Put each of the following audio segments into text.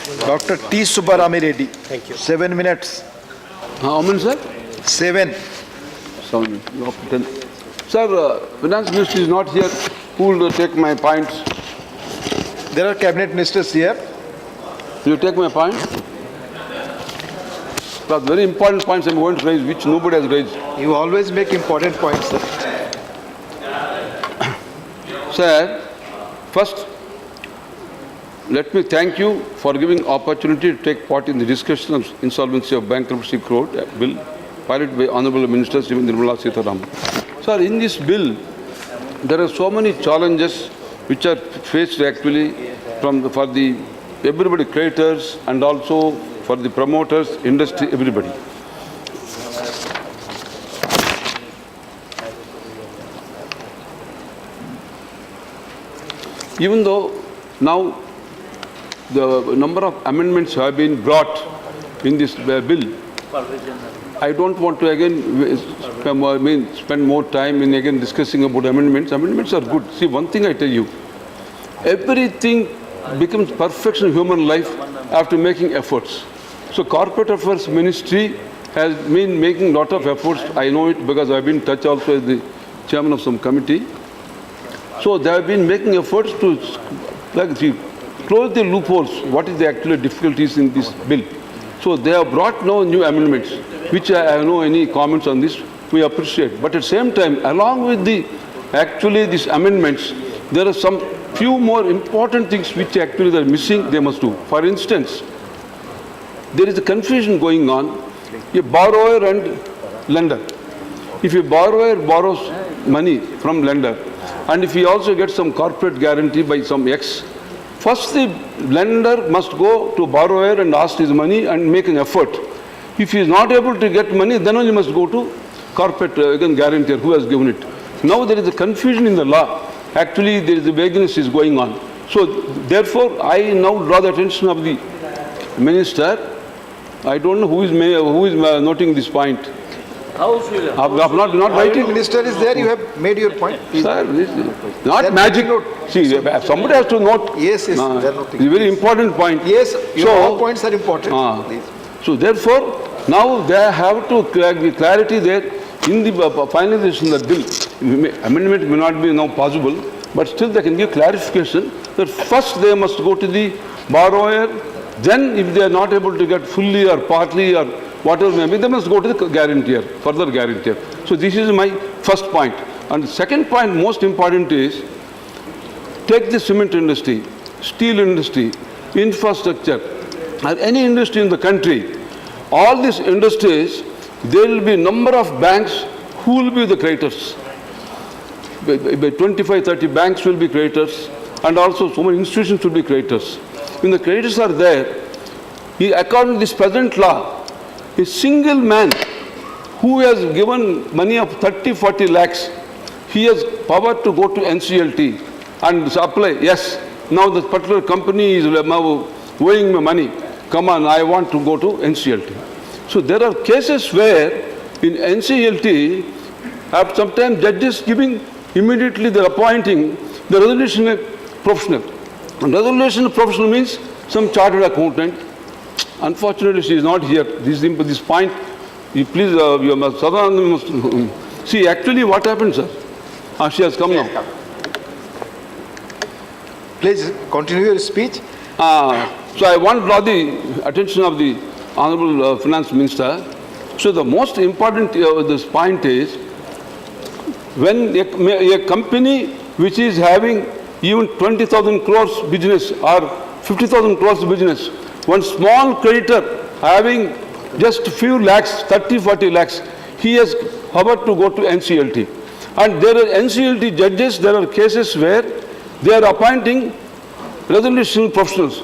Dr. T. Subbarami Reddy. Thank you. 7 minutes. How many, sir? 7. 7. Sir, Finance Minister is not here. Who will take my points? There are cabinet ministers here. Will you take my points? But very important points I'm going to raise, which nobody has raised. You always make important points, sir. Sir, first, let me thank you for giving opportunity to take part in the discussion of Insolvency of Bankruptcy Code bill piloted by Honorable Minister Srimati Nirmala Sitharaman. Sir, in this bill, there are so many challenges which are faced actually for the everybody creditors and also for the promoters, industry, everybody. Even though now the number of amendments have been brought in this bill, I don't want to again spend more time in again discussing about amendments. Amendments are good. See, one thing I tell you, everything becomes perfection in human life after making efforts. So Corporate Affairs Ministry has been making a lot of efforts. I know it because I've been in touch also as the chairman of some committee. So they have been making efforts to close the loopholes. What is the actual difficulties in this bill? So they have brought now new amendments, which I have no any comments on this. We appreciate. But at the same time, along with these amendments, there are some few more important things which actually they are missing. They must do. For instance, there is a confusion going on. A borrower and lender. If a borrower borrows money from lender, and if he also gets some corporate guarantee by some X, first the lender must go to borrower and ask his money and make an effort. If he is not able to get money, then only must go to corporate guarantor who has given it. Now there is a confusion in the law. Actually, there is a vagueness is going on. So therefore, I now draw the attention of the minister. I don't know who is noting this point. House will. I'm not writing. Minister is there. You have made your point. Sir, this is not magic. See, somebody has to note. Yes, yes. They are noting. It's a very important point. Yes, all points are important. Please. So therefore, now they have to clarity there in the finalization of the bill. Amendment may not be now possible, but still they can give clarification that first they must go to the borrower, then if they are not able to get fully or partly or whatever may be, they must go to the guarantor, further guarantor. So this is my first point. And the second point, most important is, take the cement industry, steel industry, infrastructure, or any industry in the country. All these industries, there will be a number of banks who will be the creditors. By 25, 30 banks will be creditors, and also so many institutions will be creditors. When the creditors are there, according to this present law, a single man who has given money of 30, 40 lakhs, he has power to go to NCLT and apply, yes, now this particular company is now owing me money. Come on, I want to go to NCLT. So there are cases where in NCLT, sometimes judges giving immediately they're appointing the resolution professional. And resolution professional means some chartered accountant. Unfortunately, she is not here. This point, you please, you must see actually what happened, sir. She has come now. Please continue your speech. So I want to draw the attention of the Honorable Finance Minister. So the most important this point is, when a company which is having even 20,000 crores business or 50,000 crores business, one small creditor having just few lakhs, 30, 40 lakhs, he has power to go to NCLT. And there are NCLT judges, there are cases where they are appointing resolution professionals.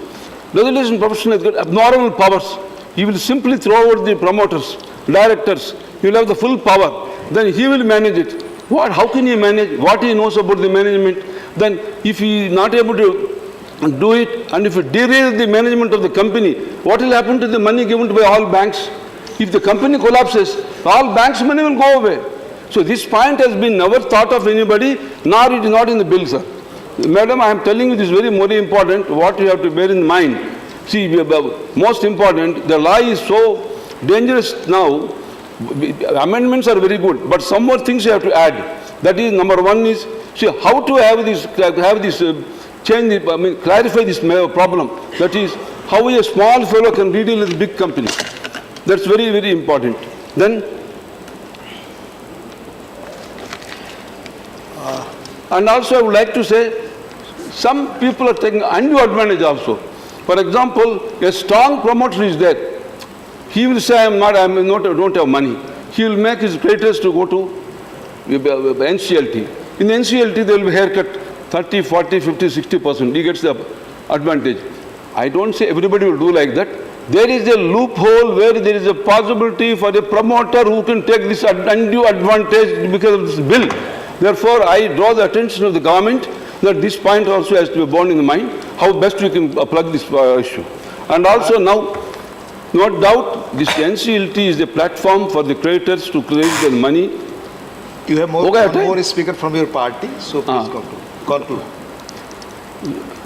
Resolution professional has got abnormal powers. He will simply throw out the promoters, directors. He will have the full power. Then he will manage it. How can he manage? What he knows about the management? Then if he is not able to do it, and if it derails the management of the company, what will happen to the money given by all banks? If the company collapses, all banks' money will go away. So this point has been never thought of anybody, nor it is not in the bill, sir. Madam, I am telling you this very important, what you have to bear in mind. See, most important, the law is so dangerous now. Amendments are very good, but some more things you have to add. That is, number one is, see, how to have this change, clarify this problem. That is, how a small fellow can deal with a big company. That's very, very important. Then, and also I would like to say, some people are taking undue advantage also. For example, a strong promoter is there. He will say, I don't have money. He will make his creditors to go to NCLT. In NCLT, there will be haircut 30, 40, 50, 60%. He gets the advantage. I don't say everybody will do like that. There is a loophole where there is a possibility for a promoter who can take this undue advantage because of this bill. Therefore, I draw the attention of the government that this point also has to be borne in the mind, how best we can plug this issue. And also now, no doubt, this NCLT is a platform for the creditors to raise their money. You have more speaker from your party, so please conclude.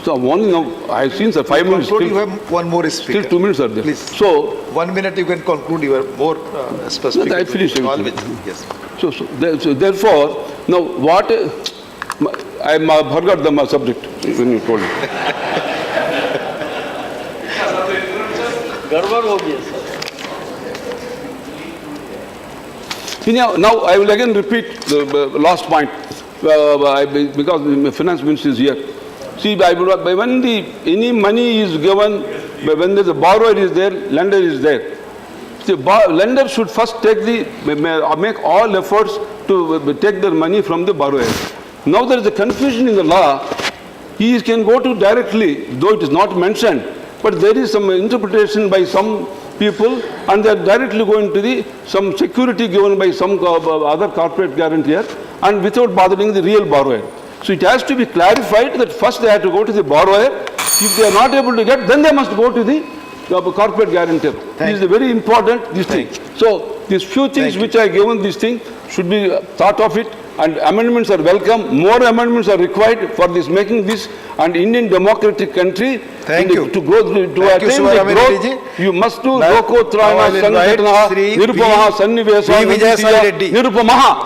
So only now, I have seen, sir, 5 minutes. Conclude, you have one more speaker. Still 2 minutes are there. Please. So 1 minute you can conclude. You are more specific. I finished everything. Yes. So therefore, now what, I forgot the subject when you told me. Now I will again repeat the last point because the finance minister is here. See, when any money is given, when the borrower is there, lender is there. The lender should first make all efforts to take their money from the borrower. Now there is a confusion in the law. He can go to directly, though it is not mentioned, but there is some interpretation by some people, and they are directly going to some security given by some other corporate guarantor, and without bothering the real borrower. So it has to be clarified that first they have to go to the borrower. If they are not able to get, then they must go to the corporate guarantor. This is a very important thing. So these few things which I given this thing should be thought of it, and amendments are welcome. More amendments are required for this, making this an Indian democratic country. To grow, to attain the growth, you must do Loko Trana Sangatana Nirupamaha Sannivesa Nirupamaha.